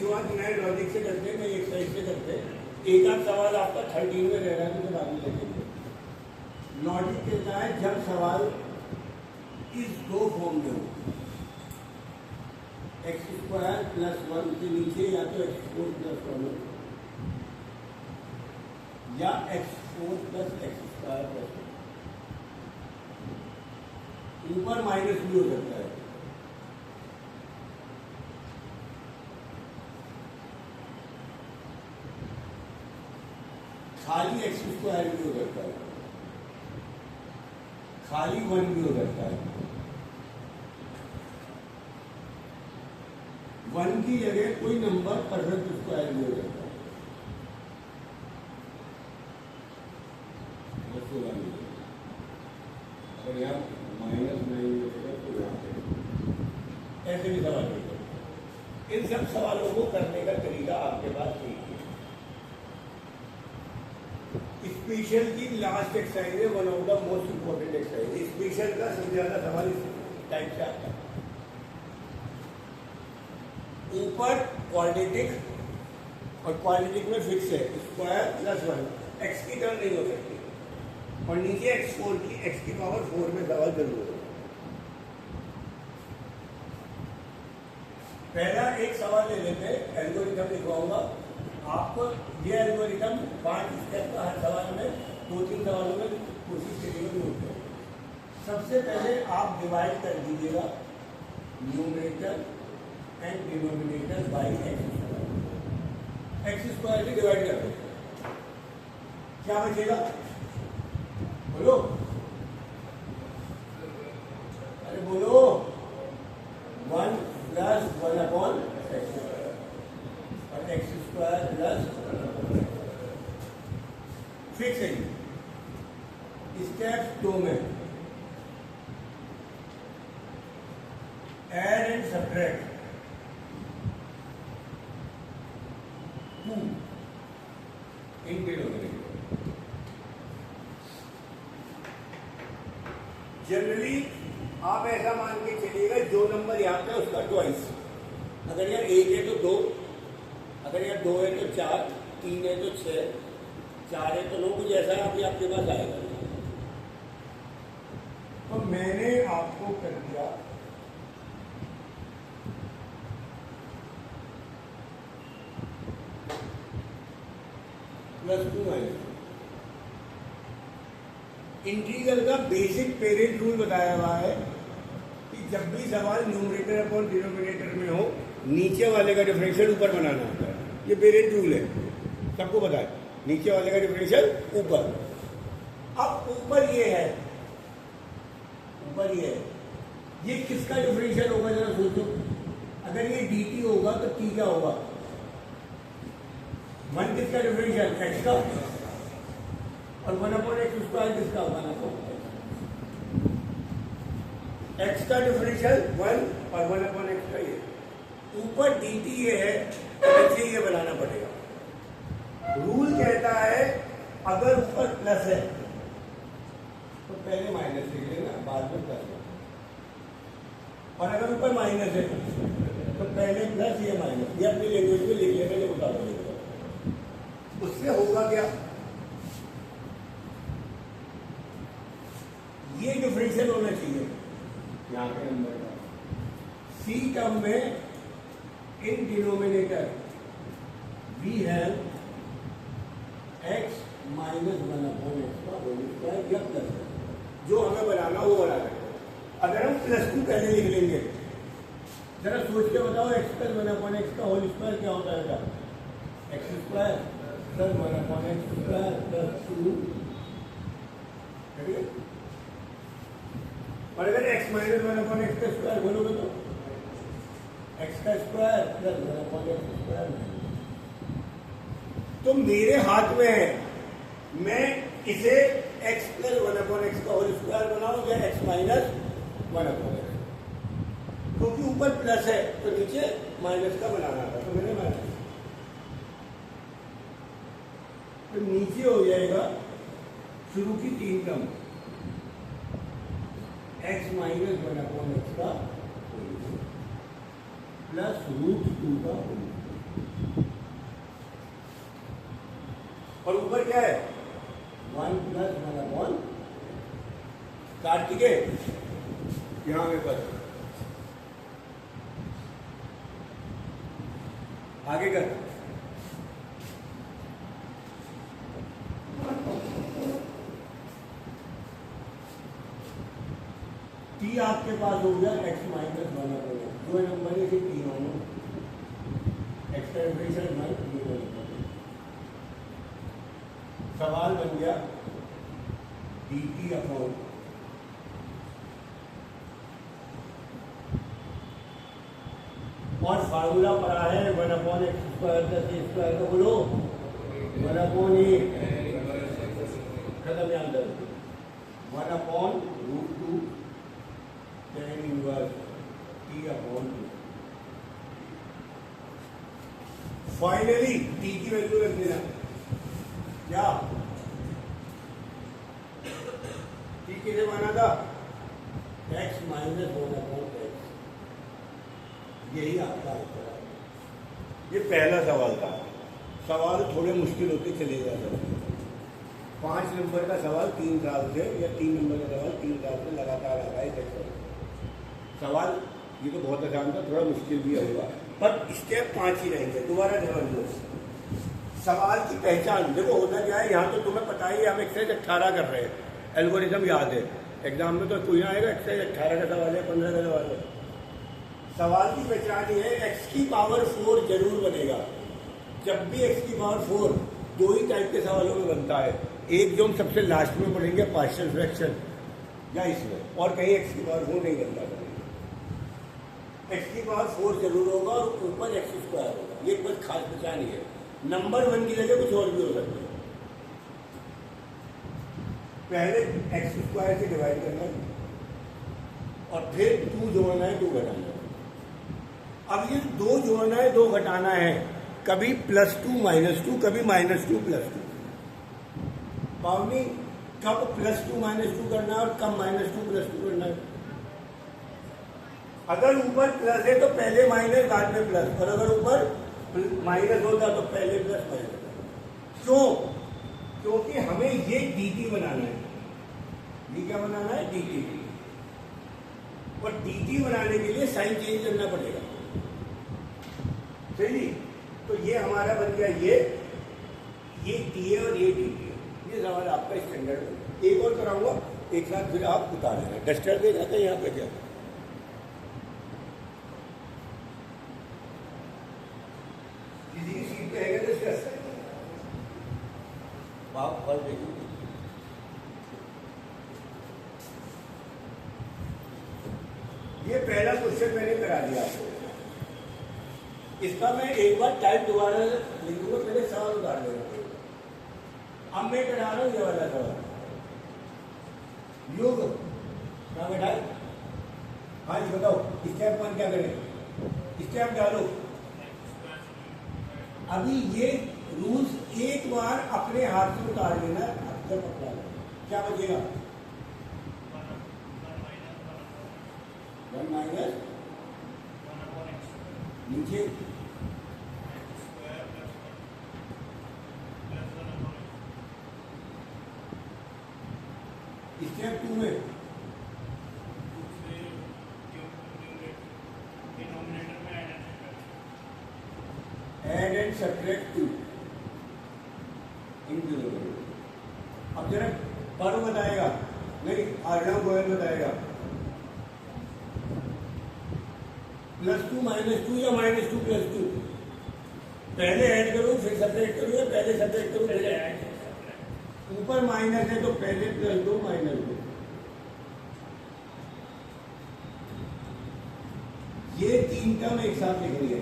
शुरुआत नए लॉजिक से करते, नई एक्सरसाइज से करते। एक आध सवाल आपका 13 में रह रहा है तो बाद में देखेंगे। लॉजिक कहता है जब सवाल इस दो फॉर्म में हो, x² + 1 के नीचे या तो x4 + 1 या x4 + x² + 1, ऊपर माइनस भी हो सकता है। खाली x² भी हो सकता है, खाली 1 भी हो सकता है। 1 की जगह कोई नंबर %² भी हो सकता है। अगर यहाँ -9 तो यहाँ पे ऐसे भी सवाल नहीं करते। इन सब सवालों को करने का तरीका आपके पास नहीं है। स्पेशल की लास्ट एक्सरसाइज है, one of the most important exercise. Special का सबसे ज्यादा सवाल इस टाइप से आता है। ऊपर क्वाड्रेटिक और क्वाड्रेटिक में फिक्स है स्क्वायर + 1, एक्स की टर्म नहीं हो सकती, और नीचे x4 की x⁴ में सवाल जरूर होगा। पहला एक सवाल ले लेते हैं, एल्गोरिथम लिखवाऊंगा आपको। ये एल्गोरिथम 5 स्टेप का हर सवाल में 2-3 सवालों में कोशिश करिएगा नोट करें। सबसे पहले आप डिवाइड कर दीजिएगा numerator and denominator by x² से डिवाइड कर दो, क्या बचेगा बोलो, अरे बोलो। 1 + 1/x² और x² + फिक्स है। स्टेप 2 में add and subtract 2 in denominator. Generally आप ऐसा मान के चलिएगा जो नंबर यहाँ पे उसका ट्वाइस। अगर यार 1 है तो 2, अगर यार 2 है तो 4, 3 है तो 6, 4 है तो 9, कुछ ऐसा अभी आपके पास आएगा। तो मैंने आपको कर दिया +2 - इंटीग्रल का बेसिक पेरेंट रूल बताया हुआ है कि जब भी सवाल न्यूमरेटर अपॉन डिनोमिनेटर में हो, नीचे वाले का डिफरेंशियल ऊपर बनाना होता है। ये पेरेंट रूल है, सबको पता है। नीचे वाले का डिफरेंशियल ऊपर। अब ऊपर ये है, ऊपर ये है, ये किसका डिफरेंशियल होगा जरा सोचो। अगर ये dt होगा तो t क्या होगा? 1 किसका डिफरेंशियल? x का, और 1/x² किसका होगा? x का डिफरेंशियल 1 और 1/x का ये। ऊपर dt ये है तो नीचे ये बनाना पड़ेगा। रूल कहता है अगर ऊपर प्लस है तो पहले माइनस लिख लेना, बाद में प्लस, और अगर ऊपर माइनस है तो पहले प्लस ये माइनस, ये अपनी लैंग्वेज में लिख लेना जो बता देगा। उससे होगा क्या? ये डिफरेंशियल होना चाहिए यहाँ के नंबर का। सी टर्म में in denominator we have x - 1/x का होल स्क्वायर या प्लस, जो हमें बनाना वो बना रहे। अगर हम +2 पहले लिख लेंगे, जरा सोच के बताओ x + 1/x का होल स्क्वायर क्या होता है? x² + 1/x² + 2। और अगर x - 1/x² बोलोगे तो x² + 1/x²। तो मेरे हाथ में है, मैं इसे x + 1/x का होल स्क्वायर बनाऊं या x - 1/x, क्योंकि ऊपर प्लस है तो नीचे माइनस का बनाना था, तो मैंने माइनस। तो नीचे हो जाएगा शुरू की 3 टर्म x - 1/x का +√2 का होल। और ऊपर क्या है 1 + 1/, कार्तिके यहां में पर आगे कर। टी आपके पास हो गया x - 1 जो नंबर है कि तीनों में एक्सटेंशन सवाल बन गया dt अपॉन और फार्मूला पढ़ा है 1/x² + a² का बोलो 1/a खत्म याद कर 1/√2 tan inverse t/2। Finally t की वैल्यू रख देना क्या t किसे माना था x - 1/x। यही आपका आंसर है। ये पहला सवाल था। सवाल थोड़े मुश्किल होते चले जाते हैं। 5 नंबर का सवाल 3 साल से या 3 नंबर का सवाल 3 साल से लगातार आ रहा है। सवाल ये तो बहुत आसान था, थोड़ा मुश्किल भी होगा, पर स्टेप 5 ही रहेंगे। दोबारा ध्यान दो, सवाल की पहचान देखो होता क्या है। यहाँ तो तुम्हें पता ही है, हम एक्सरसाइज 18 कर रहे हैं, एल्गोरिथम याद है। एग्जाम में तो कोई ना आएगा एक्सरसाइज 18 का सवाल है, 15 का सवाल है। सवाल की पहचान ये है x की पावर 4 जरूर बनेगा। जब भी x की पावर 4 दो ही टाइप के सवालों में बनता है, एक जो हम सबसे लास्ट में पढ़ेंगे पार्शियल फ्रैक्शन या इसमें, और कहीं x की पावर 4 नहीं बनता। x की पावर 4 जरूर होगा और ऊपर x² होगा। ये कुछ खास पहचान ही है। नंबर 1 की जगह कुछ और भी हो सकता है। पहले x² से डिवाइड करना और फिर 2 जोड़ना है 2 घटाना है। अब ये 2 जोड़ना है 2 घटाना है, कभी +2 - 2 कभी -2 +2। पावनी कब +2 - 2 करना है और कब -2 +2 करना है। अगर ऊपर प्लस है तो पहले माइनस बाद में प्लस, और अगर ऊपर माइनस होता तो पहले प्लस माइनस। क्यों? क्योंकि हमें ये dt बनाना है। ये क्या बनाना है? dt। और dt बनाने के लिए साइन चेंज करना पड़ेगा, सही। तो ये हमारा बन गया ये t है और ये dt है। ये सवाल आपका स्टैंडर्ड। एक और कराऊंगा एक साथ, फिर आप उतार लेना। डस्टर दे जाते हैं यहाँ पे क्या किसी सीट पे है क्या डस्टर? आप फल देखिए। ये पहला क्वेश्चन मैंने करा दिया आपको। इसका मैं एक बार टाइप दोबारा लिख दूंगा, पहले सवाल उतार लेना। अब मैं करा रहा हूं ये वाला सवाल। योग कहाँ बैठा है? हाँ जी बताओ, स्टेप 1 क्या करें? स्टेप डालो। अभी ये रूल्स एक बार अपने हाथ से उतार लेना, अक्सर पकड़ा लेना। क्या बचेगा? 1 - नीचे स्टेप 2 में एड एंड सब्ट्रैक्ट 2 इन दोनों को। अब जरा पारो बताएगा, नहीं अर्णव गोयल बताएगा। +2 - 2 या -2 +2? पहले ऐड करूं फिर सब्ट्रैक्ट करूं या पहले सब्ट्रैक्ट करूं फिर ऐड? ऊपर माइनस है तो पहले +2 -2। ये 3 टर्म एक साथ लिखनी है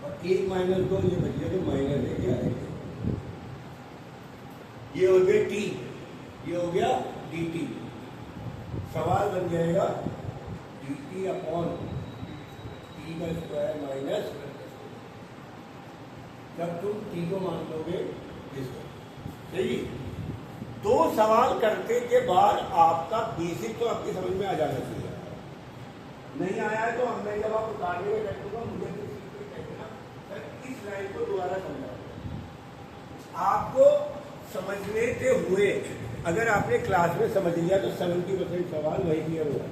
और 1 - 2 ये बच गया तो माइनस है क्या है? ये हो गया t, ये हो गया dt। सवाल बन जाएगा dt अपॉन t² माइनस, जब तुम t को मान लोगे इसको, सही। 2 सवाल करने के बाद आपका बेसिक तो आपकी समझ में आ जाना चाहिए। नहीं आया है तो अब मैं जब आप उतारने का करूँगा मुझे भी सीट पे कहना सर इस लाइन को दोबारा समझाओ। आपको समझने से हुए अगर आपने क्लास में समझ लिया तो 70% सवाल वही क्लियर होगा।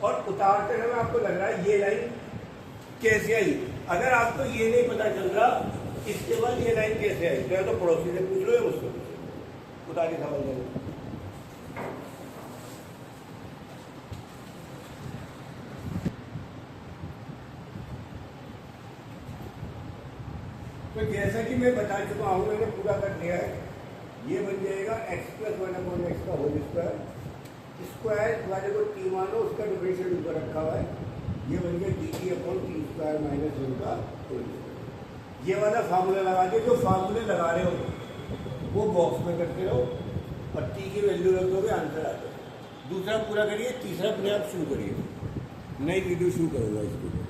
और उतारते समय आपको लग रहा है ये लाइन कैसे आई, अगर आपको ये नहीं पता चल रहा इसके बाद ये लाइन कैसे आई तो या तो पड़ोसी से पूछ लो या मुझसे पूछ लो, उतार के सवाल करो। तो जैसा कि मैं बता चुका हूँ, मैंने पूरा कर लिया है। ये बन जाएगा x + 1/x का होल स्क्वायर, स्क्वायर वाले को t मानो, उसका डिफरेंशियल ऊपर रखा हुआ है। ये बन गया dt/t² - 1 का होल स्क्वायर। ये वाला फार्मूला लगा के जो फार्मूले लगा रहे हो वो बॉक्स में करते रहो और t की वैल्यू रख दोगे, आंसर आ जाएगा। दूसरा पूरा करिए, तीसरा अपने आप शुरू करिए, नई वीडियो शुरू करूँगा इसके लिए।